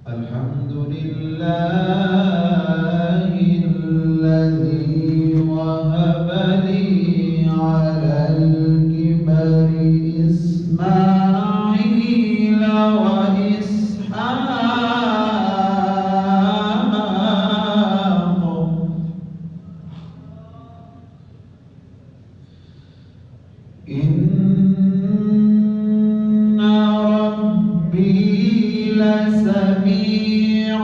الحمد لله الذي وهب لي على الكبر إسماعيل وإسحاق إن ربي لسميع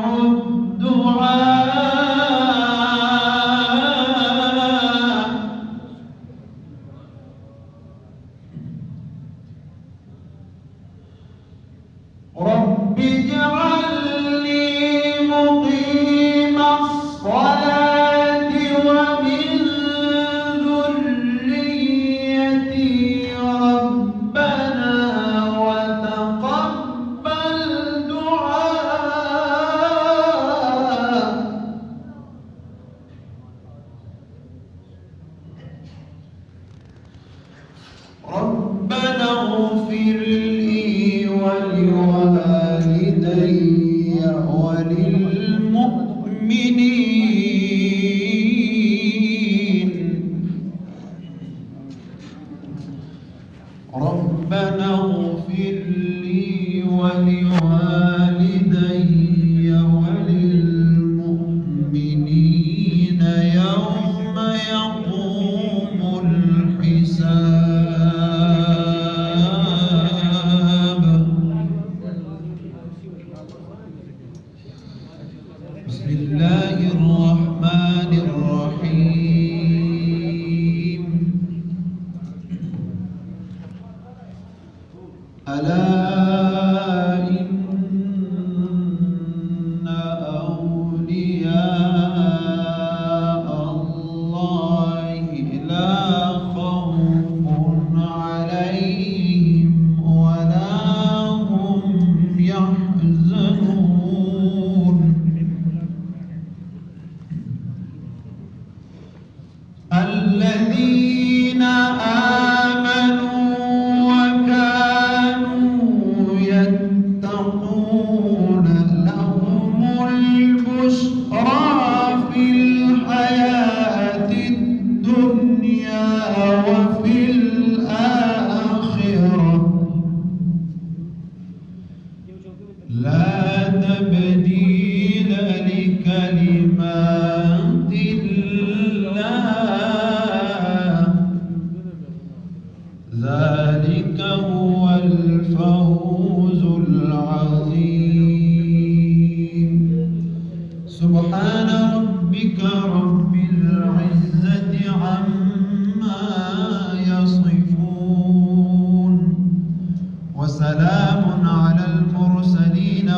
الدعاء رب اجعلني مقيم الصلاة ومن ذريتي ربنا وتقبل دعاء ربنا اغفر لي ولوالدي وللمؤمنين ربنا اغفر لي ولوالدي وللمؤمنين يوم يقوم الحساب بسم الله الرحمن الرحيم ألا إن أولياء الله لا خوف عليهم ولا هم يحزنون الذين آمنوا وكانوا يتقون لهم البشرى في الحياة الدنيا وفي الآخرة لا تبديل لكلمات الله ذلك هو الفوز العظيم سبحان ربك رب العزة عما يصفون وسلام على المرسلين